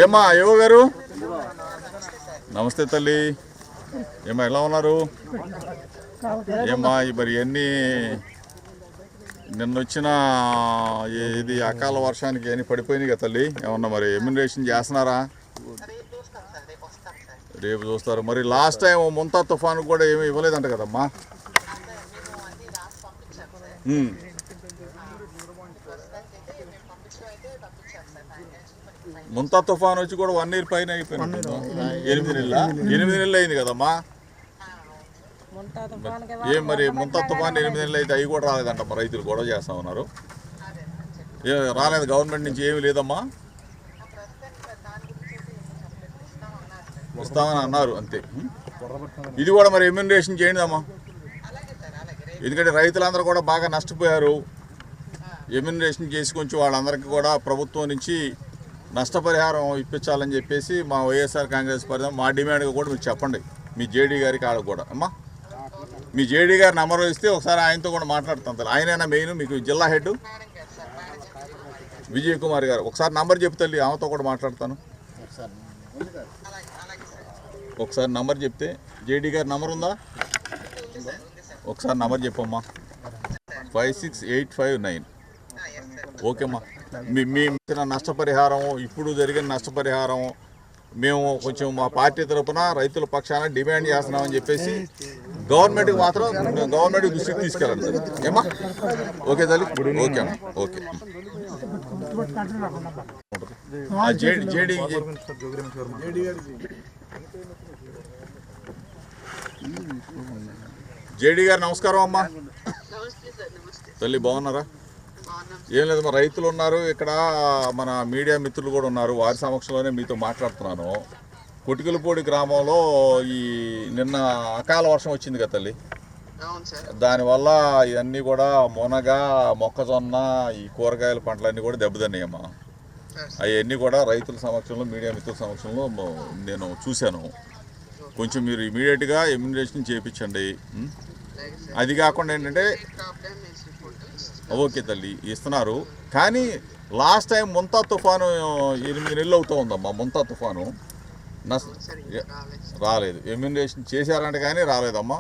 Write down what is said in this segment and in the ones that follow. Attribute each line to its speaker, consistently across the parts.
Speaker 1: ఏమ్మా అయ్యో గారు, నమస్తే తల్లి. ఏమ్మా ఎలా ఉన్నారు? ఏమ్మా మరి ఎన్ని నిన్నొచ్చిన ఇది అకాల వర్షానికి ఎన్ని పడిపోయినాయి కదా తల్లి? ఏమన్నా మరి ఎమ్యునరేషన్ చేస్తున్నారా? రేపు చూస్తారు. మరి లాస్ట్ టైం ముంతా తుఫాను కూడా ఏమీ ఇవ్వలేదంట కదమ్మా? ముంతా తుఫాన్ వచ్చి కూడా 1 year పైన అయిపోయింది. 8 నెలలు అయింది కదమ్మా? ఏం మరి ముంతా తుఫాన్ 8 నెలలు అయితే అవి కూడా రాలేదంట. మరి రైతులు గొడవ చేస్తా ఉన్నారు. రాలేదు గవర్నమెంట్ నుంచి ఏమీ లేదమ్మా? వస్తామని అన్నారు అంతే. ఇది కూడా మరి ఎమ్యునరేషన్ చేయండి అమ్మా, ఎందుకంటే రైతులందరూ కూడా బాగా నష్టపోయారు. ఎమ్యునరేషన్ చేసి కొంచెం వాళ్ళందరికీ కూడా ప్రభుత్వం నుంచి నష్టపరిహారం ఇప్పించాలని చెప్పేసి మా వైఎస్ఆర్ కాంగ్రెస్ పార్టీ మా డిమాండ్గా కూడా మీరు చెప్పండి మీ జేడీ గారికి. ఆడకు కూడా అమ్మా మీ జేడీ గారి నెంబర్ ఇస్తే ఒకసారి ఆయనతో కూడా మాట్లాడుతాను. ఆయనైనా మెయిన్ మీకు జిల్లా హెడ్ విజయ్ కుమార్ గారు. ఒకసారి నంబర్ చెప్తే ఆమెతో కూడా మాట్లాడతాను. ఒకసారి నంబర్ చెప్తే జేడీ గారి నంబర్ ఉందా? ఒకసారి నంబర్ చెప్పమ్మా. 56859. ఓకేమ్మా. మీ నష్టపరిహారం, ఇప్పుడు జరిగిన నష్టపరిహారం మేము కొంచెం మా పార్టీ తరఫున రైతుల పక్షాన డిమాండ్ చేస్తున్నామని చెప్పేసి గవర్నమెంట్కి మాత్రం గవర్నమెంట్ దృష్టికి తీసుకెళ్ళండి ఏమా? ఓకే తల్లి. ఓకే అమ్మా. ఓకే. జేడీ గారు నమస్కారం అమ్మా. తల్లి బాగున్నారా? ఏం లేదమ్మా, రైతులు ఉన్నారు ఇక్కడ, మన మీడియా మిత్రులు కూడా ఉన్నారు. వారి సమక్షంలోనే మీతో మాట్లాడుతున్నాను. కొటికలపూడి గ్రామంలో ఈ నిన్న అకాల వర్షం వచ్చింది కదా తల్లి, దానివల్ల ఇవన్నీ కూడా మునగ, మొక్కజొన్న, ఈ కూరగాయల పంటలన్నీ కూడా దెబ్బతిన్నాయమ్మా. అవన్నీ కూడా రైతుల సమక్షంలో, మీడియా మిత్రుల సమక్షంలో నేను చూశాను. కొంచెం మీరు ఇమీడియట్గా ఎమ్యునరేషన్ చేయించండి. అది కాకుండా ఏంటంటే ఓకే తల్లి ఇస్తున్నారు, కానీ లాస్ట్ టైం ముంతా తుఫాను 8 నెలలు అవుతూ ఉందమ్మా. ముంతా తుఫాను రాలేదు. ఎమ్యునరేషన్ చేశారంటే కానీ రాలేదమ్మా,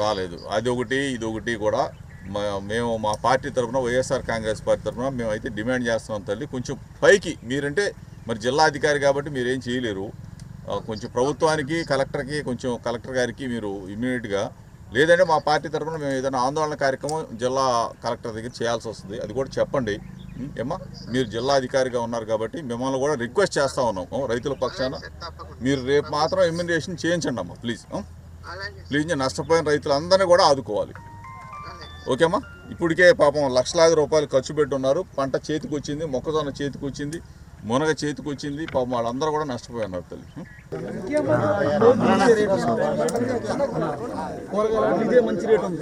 Speaker 1: రాలేదు. అది ఒకటి ఇది ఒకటి కూడా మేము మా పార్టీ తరఫున, వైఎస్ఆర్ కాంగ్రెస్ పార్టీ తరఫున మేమైతే డిమాండ్ చేస్తున్నాం తల్లి. కొంచెం పైకి మీరంటే మరి జిల్లా అధికారి కాబట్టి మీరేం చేయలేరు. కొంచెం ప్రభుత్వానికి, కలెక్టర్కి, కొంచెం కలెక్టర్ గారికి మీరు ఇమ్మీడియట్గా, లేదంటే మా పార్టీ తరఫున మేము ఏదైనా ఆందోళన కార్యక్రమం జిల్లా కలెక్టర్ దగ్గర చేయాల్సి వస్తుంది. అది కూడా చెప్పండి ఏమ్మా. మీరు జిల్లా అధికారిగా ఉన్నారు కాబట్టి మిమ్మల్ని కూడా రిక్వెస్ట్ చేస్తూ ఉన్నాం రైతుల పక్షాన. మీరు రేపు మాత్రం ఎమ్యునరేషన్ చేయించండి అమ్మా ప్లీజ్. ప్లీజ్ నష్టపోయిన రైతులందరినీ కూడా ఆదుకోవాలి. ఓకేమ్మా. ఇప్పటికే పాపం లక్షలాది రూపాయలు ఖర్చు పెట్టున్నారు. పంట చేతికి వచ్చింది, మొక్కజొన్న చేతికి వచ్చింది, మునగ చేతికి వచ్చింది. పాపం వాళ్ళందరూ కూడా నష్టపోయినారు తల్లి.
Speaker 2: ఇదే మంచి రేట్ ఉంది,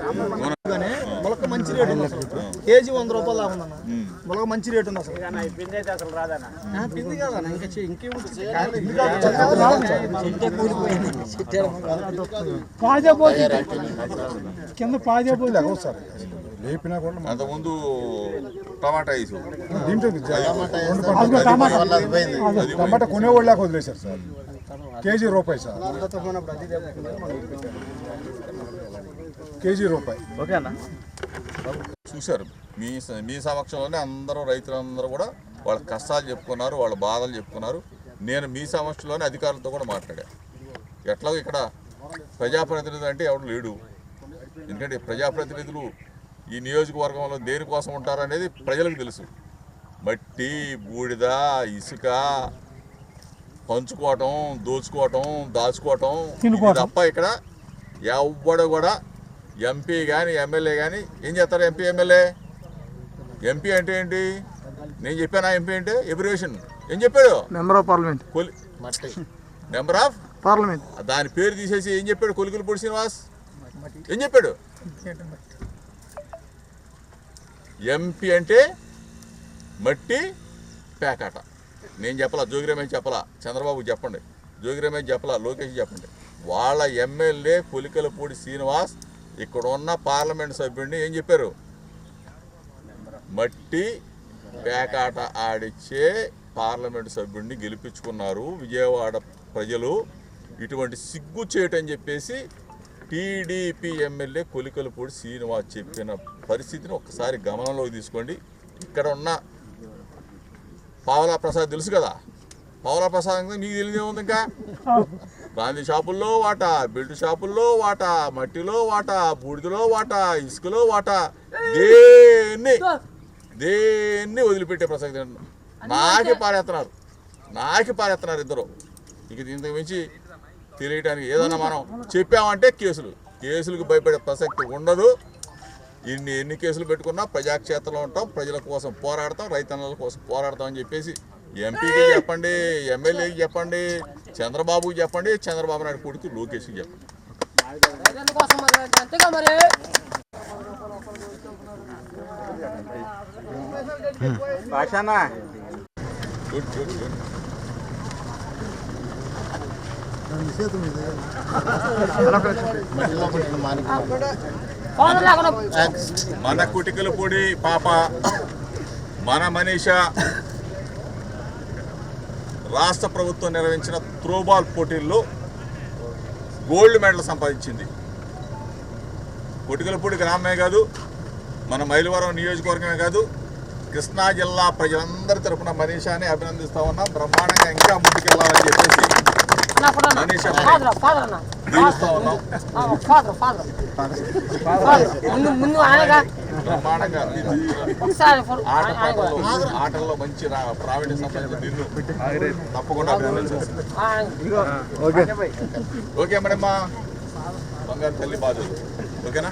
Speaker 2: మొలక మంచి రేట్ ఉంది. అసలు కేజీ 100 రూపాయలు లాభం ఉందన్న. మొలక మంచి రేట్ ఉంది. అసలు పిండి కాదన్న, ఇంకేముంటుంది కింద పాజైపోతుంది. ఒకసారి లేపినా కూడా
Speaker 1: అంతకుముందు టమాటా వేసు
Speaker 3: టమాటా కొనేవాళ్ళ వదిలేశారు సార్. కేజీ రూపాయి సార్, కేజీ రూపాయి.
Speaker 2: ఓకే అన్న.
Speaker 1: చూశారు మీ సమక్షంలోనే అందరూ రైతులందరూ కూడా వాళ్ళ కష్టాలు చెప్పుకున్నారు, వాళ్ళ బాధలు చెప్పుకున్నారు. నేను మీ సమక్షంలోనే అధికారులతో కూడా మాట్లాడా. ఎట్లా ఇక్కడ ప్రజాప్రతినిధులు అంటే ఎవరు లేడు, ఎందుకంటే ప్రజాప్రతినిధులు ఈ నియోజకవర్గంలో దేనికోసం ఉంటారనేది ప్రజలకు తెలుసు. మట్టి, బూడిద, ఇసుక పంచుకోవటం, దోచుకోవటం, దాచుకోవటం తప్ప ఇక్కడ ఎవ్వడు కూడా ఎంపీ కానీ ఎమ్మెల్యే కానీ ఏం చేస్తారు? ఎంపీ ఎమ్మెల్యే, ఎంపీ అంటే ఏంటి? నేను చెప్పాను ఎంపీ అంటే ఎబ్రివేషన్. ఏం చెప్పాడు?
Speaker 2: Member of parliament.
Speaker 1: Member of
Speaker 2: parliament.
Speaker 1: దాని పేరు తీసేసి ఏం చెప్పాడు? కొలికలపూడి శ్రీనివాస్ ఏం చెప్పాడు? ఎంపీ అంటే మట్టి పేకాట. నేను చెప్పలా, జోగి రమేష్ చెప్పలా, చంద్రబాబు చెప్పండి, జోగి రమేష్ చెప్పలా, లోకేష్ చెప్పండి. వాళ్ళ ఎమ్మెల్యే కొలికలపూడి శ్రీనివాస్ ఇక్కడ ఉన్న పార్లమెంట్ సభ్యుడిని ఏం చెప్పారు? మట్టి పేకాట ఆడిచ్చే పార్లమెంటు సభ్యుడిని గెలిపించుకున్నారు విజయవాడ ప్రజలు. ఇటువంటి సిగ్గు చేయటని చెప్పేసి టీడీపీ ఎమ్మెల్యే కొలికలపూడి శ్రీనివాస్ చెప్పిన పరిస్థితిని ఒక్కసారి గమనంలోకి తీసుకోండి. ఇక్కడ ఉన్న పావలా ప్రసాద్ తెలుసు కదా, పావలా ప్రసాద్ మీకు తెలియదేముంది, ఇంకా గాంధీ షాపుల్లో వాటా, బెల్ట్ షాపుల్లో వాటా, మట్టిలో వాటా, బూడిదలో వాటా, ఇసుకలో వాటా, దేన్ని వదిలిపెట్టే ప్రసక్తి నాకే పారేస్తున్నారు ఇద్దరు. ఇక ఇంతకు మించి తెలియటానికి ఏదన్నా మనం చెప్పామంటే కేసులకు భయపడే ప్రసక్తి ఉండదు. ఎన్ని కేసులు పెట్టుకున్నా ప్రజాక్షేత్రంలో ఉంటాం, ప్రజల కోసం పోరాడతాం, రైతన్నల కోసం పోరాడతాం అని చెప్పేసి ఎంపీకి చెప్పండి, ఎమ్మెల్యేకి చెప్పండి, చంద్రబాబుకి చెప్పండి, చంద్రబాబు నాయుడు కొడుకు లోకేష్కి చెప్పండి. Good good good. మన కుటికలపూడి పాప, మన మనీష రాష్ట్ర ప్రభుత్వం నిర్వహించిన త్రోబాల్ పోటీల్లో గోల్డ్ మెడల్ సంపాదించింది. కుటికలపూడి గ్రామమే కాదు, మన మైలవరం నియోజకవర్గమే కాదు, కృష్ణా జిల్లా ప్రజలందరి తరఫున మనీషాని అభినందిస్తా ఉన్నాం. బ్రహ్మాండంగా ఇంకా ముందుకెళ్ళాలని చెప్పేసి మనీషా దీవిస్తా ఉన్నాం. బ్రహ్మాండంగా ఆటల్లో మంచి ప్రావీణ్యం సంపాదించిన నిన్ను తప్పకుండా అభినందించాల్సింది. ఓకే మేడమ్మా, బంగారు తల్లి బాధలు ఓకేనా.